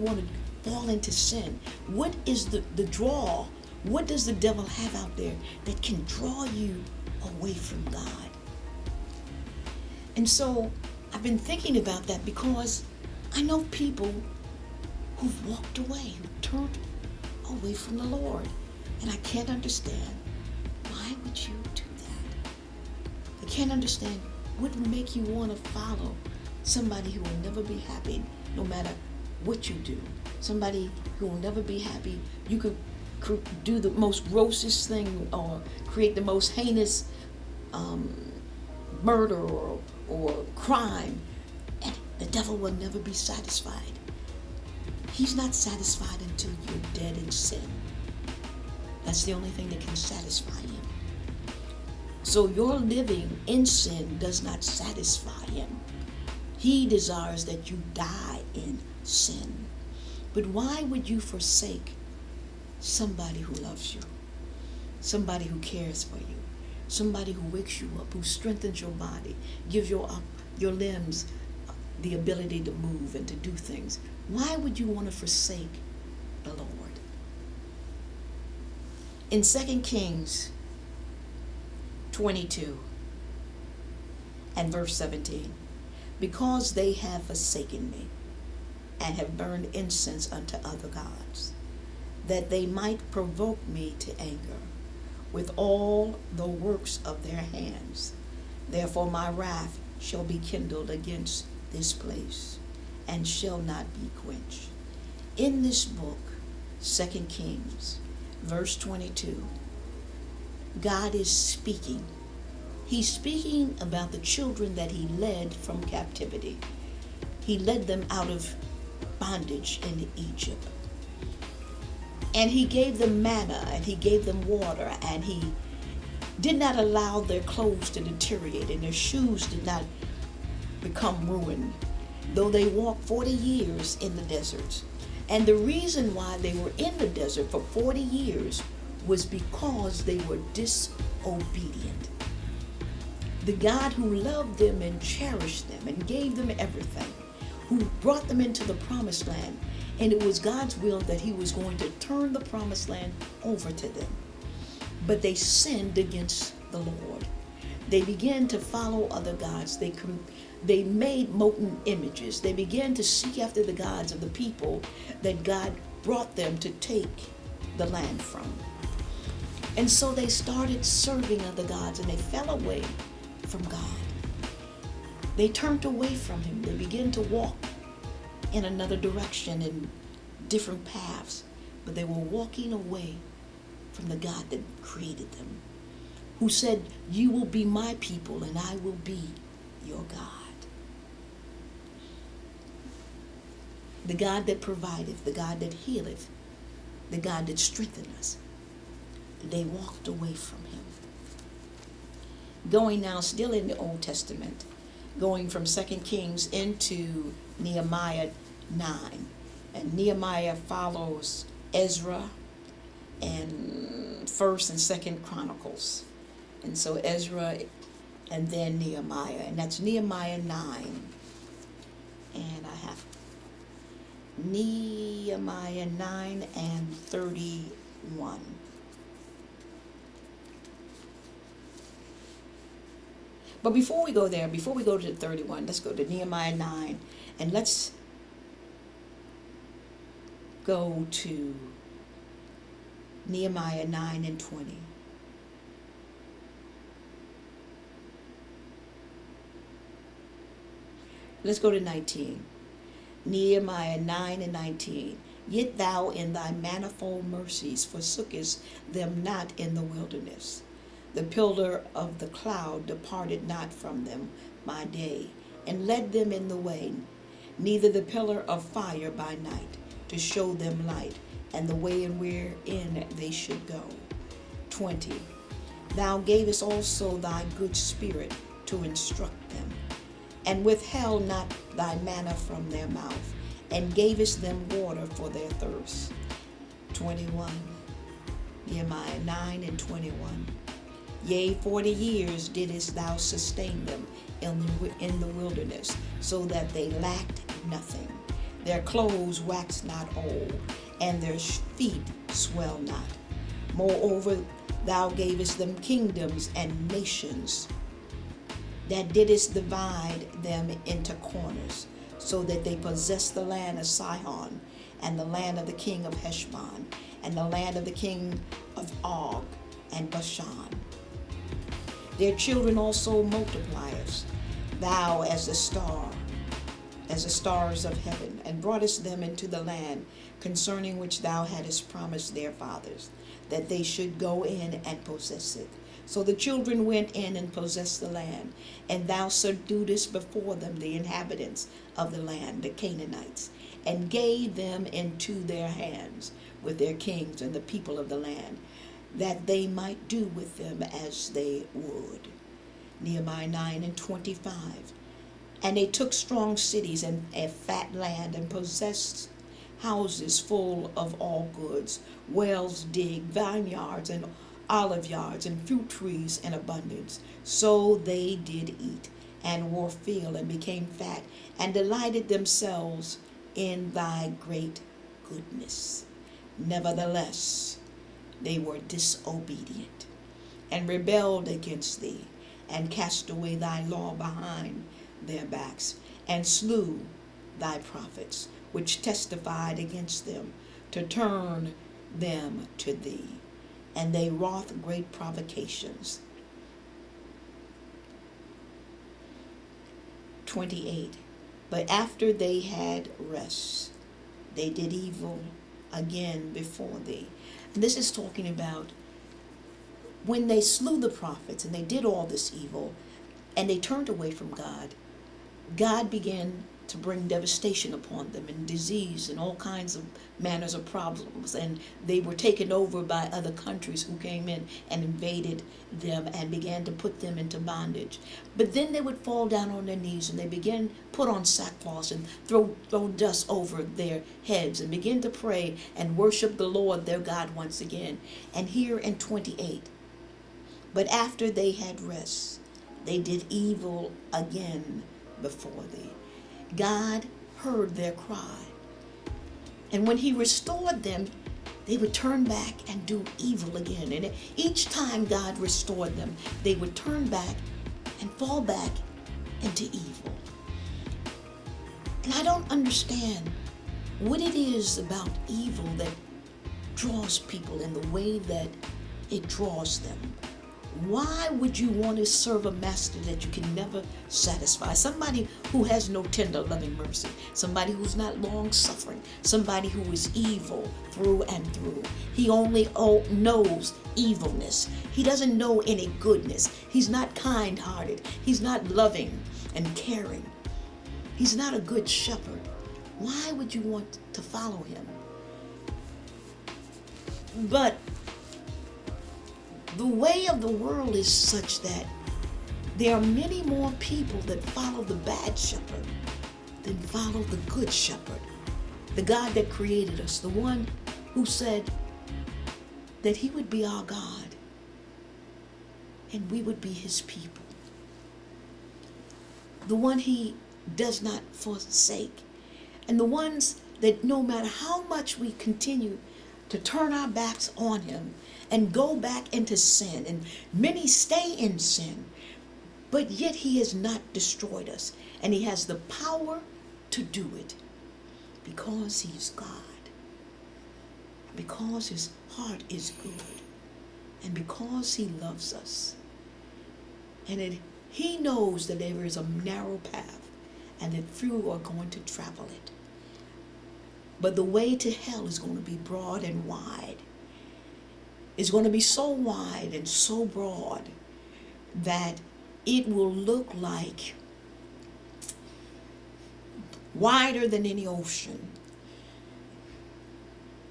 want to fall into sin? What is the draw? What does the devil have out there that can draw you away from God? And so I've been thinking about that because I know people who've walked away, who turned away from the Lord. And I can't understand, why would you do that? I can't understand what would make you want to follow somebody who will never be happy no matter what you do. Somebody who will never be happy. You could do the most grossest thing or create the most heinous murder or crime, and the devil will never be satisfied. He's not satisfied until you're dead in sin. That's the only thing that can satisfy him. So your living in sin does not satisfy him. He desires that you die in sin. But why would you forsake somebody who loves you? Somebody who cares for you? Somebody who wakes you up, who strengthens your body, gives your limbs the ability to move and to do things. Why would you want to forsake the Lord? In 2 Kings 22 and verse 17, because they have forsaken me and have burned incense unto other gods, that they might provoke me to anger with all the works of their hands. Therefore my wrath shall be kindled against this place, and shall not be quenched. In this book, 2 Kings, verse 22, God is speaking. He's speaking about the children that he led from captivity. He led them out of bondage in Egypt. And he gave them manna, and he gave them water, and he did not allow their clothes to deteriorate, and their shoes did not become ruined, though they walked 40 years in the desert. And the reason why they were in the desert for 40 years was because they were disobedient. The God who loved them and cherished them and gave them everything, who brought them into the promised land, and it was God's will that he was going to turn the promised land over to them. But they sinned against the Lord. They began to follow other gods. They made molten images. They began to seek after the gods of the people that God brought them to take the land from. And so they started serving other gods, and they fell away from God. They turned away from him. They began to walk in another direction, in different paths, but they were walking away from the God that created them, who said, you will be my people and I will be your God. The God that provideth, the God that healeth, the God that strengtheneth us. They walked away from him. Going now, still in the Old Testament, going from 2 Kings into Nehemiah 9. And Nehemiah follows Ezra and 1st and 2nd Chronicles. And so Ezra and then Nehemiah. And that's Nehemiah 9. And I have Nehemiah 9 and 31. But before we go there, before we go to 31, let's go to Nehemiah 9, and let's go to Nehemiah 9 and 20. Let's go to 19. Nehemiah 9 and 19. Yet thou in thy manifold mercies forsookest them not in the wilderness. The pillar of the cloud departed not from them by day, and led them in the way, neither the pillar of fire by night, to show them light, and the way in wherein they should go. 20. Thou gavest also thy good spirit to instruct them, and withheld not thy manna from their mouth, and gavest them water for their thirst. 21. Nehemiah 9 and 21. Yea, 40 years didst thou sustain them in the wilderness, so that they lacked nothing. Their clothes wax not old, and their feet swell not. Moreover, thou gavest them kingdoms and nations, that didst divide them into corners, so that they possessed the land of Sihon, and the land of the king of Heshbon, and the land of the king of Og and Bashan. Their children also multipliest thou as the stars of heaven, and broughtest them into the land concerning which thou hadst promised their fathers, that they should go in and possess it. So the children went in and possessed the land, and thou subduedest before them the inhabitants of the land, the Canaanites, and gave them into their hands with their kings and the people of the land, that they might do with them as they would. Nehemiah 9:25. And they took strong cities and a fat land, and possessed houses full of all goods, wells digged, vineyards and olive yards, and fruit trees in abundance. So they did eat, and were filled, and became fat, and delighted themselves in thy great goodness. Nevertheless, they were disobedient, and rebelled against thee, and cast away thy law behind their backs, and slew thy prophets, which testified against them, to turn them to thee. And they wrought great provocations. 28. But after they had rest, they did evil again before thee. And this is talking about when they slew the prophets and they did all this evil and they turned away from God, God began to bring devastation upon them, and disease and all kinds of manners of problems, and they were taken over by other countries who came in and invaded them and began to put them into bondage. But then they would fall down on their knees and they began put on sackcloth and throw dust over their heads and begin to pray and worship the Lord their God once again. And here in 28, but after they had rest, they did evil again before thee. God heard their cry, and when he restored them, they would turn back and do evil again. And each time God restored them, they would turn back and fall back into evil. And I don't understand what it is about evil that draws people in the way that it draws them. Why would you want to serve a master that you can never satisfy? Somebody who has no tender, loving mercy. Somebody who's not long-suffering. Somebody who is evil through and through. He only knows evilness. He doesn't know any goodness. He's not kind-hearted. He's not loving and caring. He's not a good shepherd. Why would you want to follow him? But the way of the world is such that there are many more people that follow the bad shepherd than follow the good shepherd, the God that created us, the one who said that he would be our God and we would be his people, the one he does not forsake, and the ones that no matter how much we continue to turn our backs on him and go back into sin, and many stay in sin, but yet he has not destroyed us, and he has the power to do it because he's God, because his heart is good, and because he loves us, and he knows that there is a narrow path and that few are going to travel it. But the way to hell is going to be broad and wide. It's going to be so wide and so broad that it will look like wider than any ocean.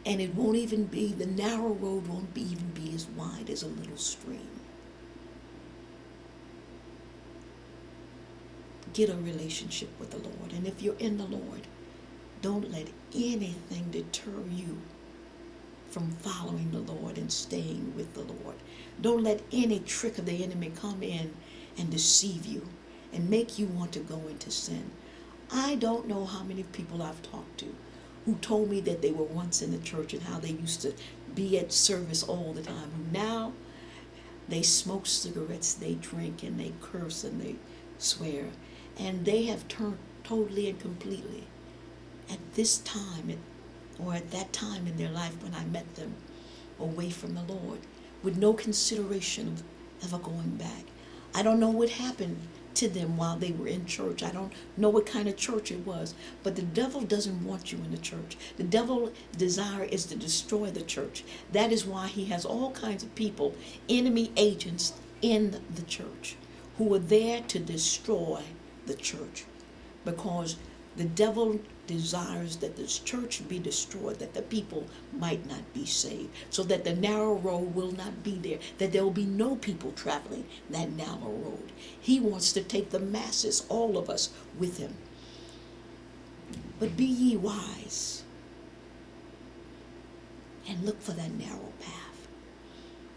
And it won't even be, the narrow road won't even be as wide as a little stream. Get a relationship with the Lord. And if you're in the Lord, don't let anything deter you from following the Lord and staying with the Lord. Don't let any trick of the enemy come in and deceive you and make you want to go into sin. I don't know how many people I've talked to who told me that they were once in the church and how they used to be at service all the time. Now they smoke cigarettes, they drink, and they curse, and they swear. And they have turned totally and completely at this time, or at that time in their life when I met them, away from the Lord, with no consideration of ever going back. I don't know what happened to them while they were in church. I don't know what kind of church it was, but the devil doesn't want you in the church. The devil's desire is to destroy the church. That is why he has all kinds of people, enemy agents in the church, who are there to destroy the church, because the devil desires that this church be destroyed, that the people might not be saved, so that the narrow road will not be there, that there will be no people traveling that narrow road. He wants to take the masses, all of us, with him. But be ye wise and look for that narrow path.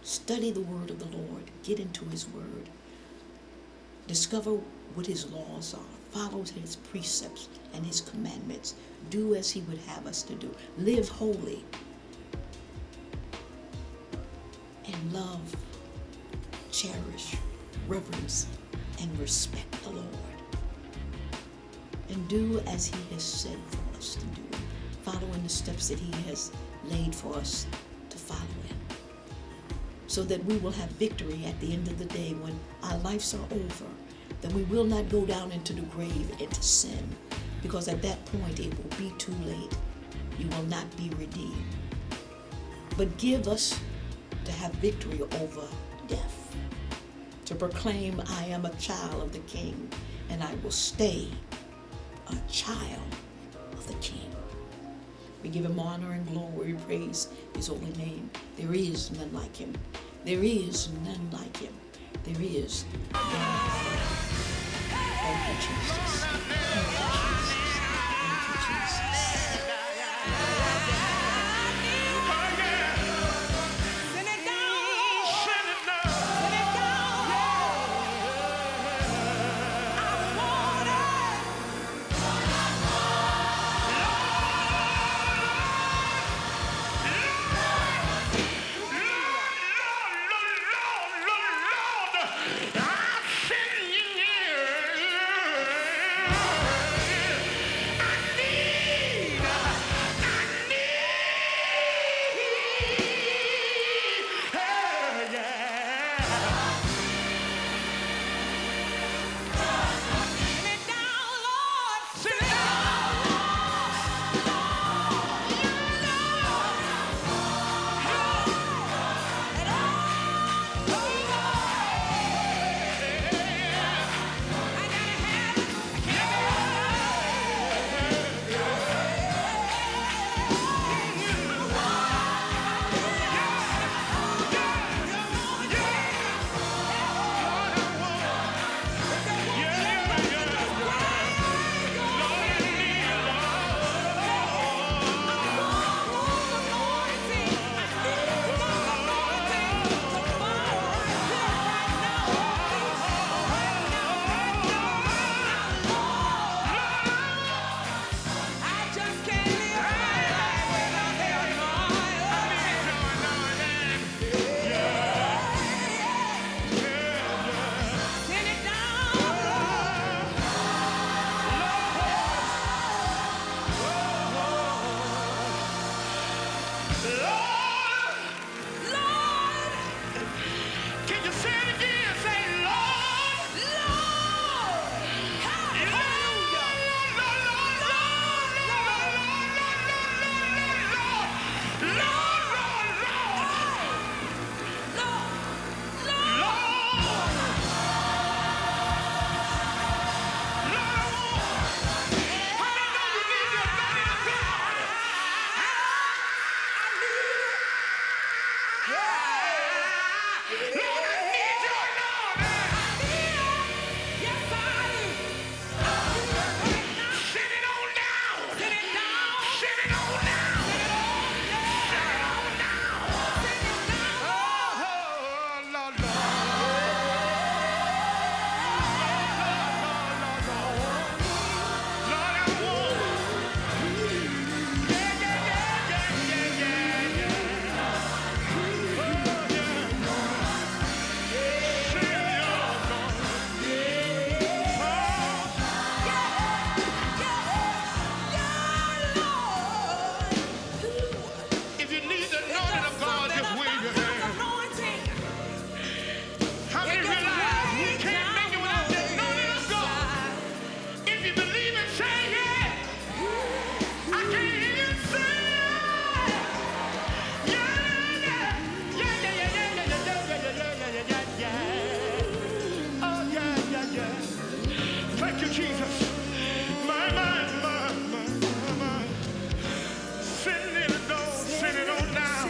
Study the word of the Lord. Get into his word. Discover what his laws are. Follow his precepts and his commandments. Do as he would have us to do. Live holy. And love, cherish, reverence, and respect the Lord. And do as he has said for us to do. Follow in the steps that he has laid for us to follow in, so that we will have victory at the end of the day when our lives are over, that we will not go down into the grave, into sin, because at that point it will be too late. You will not be redeemed. But give us to have victory over death, to proclaim, I am a child of the King, and I will stay a child of the King. We give him honor and glory. We praise his holy name. There is none like him. There is none like him. There is none like him. Thank you, Jesus. Thank you, Jesus. Thank you, Jesus. Thank you, Jesus. My, my, my, my, my, my. Send it on, send it on down.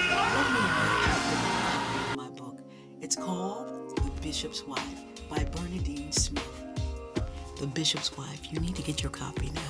Lord. My book. It's called The Bishop's Wife by Bernadine Smith. The Bishop's Wife. You need to get your copy now.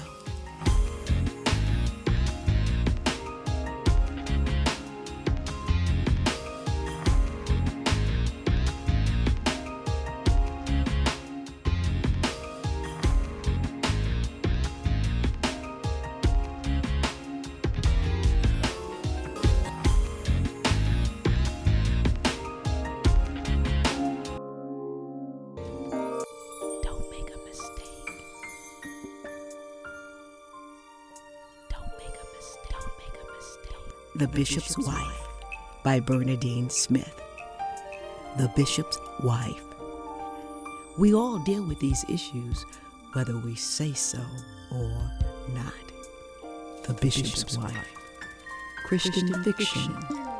The Bishop's Wife by Bernadine Smith. The Bishop's Wife. We all deal with these issues, whether we say so or not. The Bishop's Wife. Christian fiction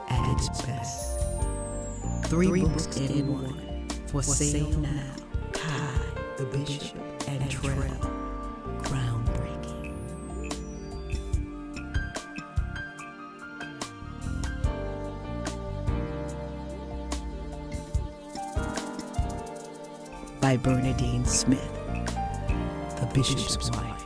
at its best. 3 books in one. For sale now. Ty, the Bishop, and Trell. Groundbreaking. By Bernadine Smith. The Bishop's Wife.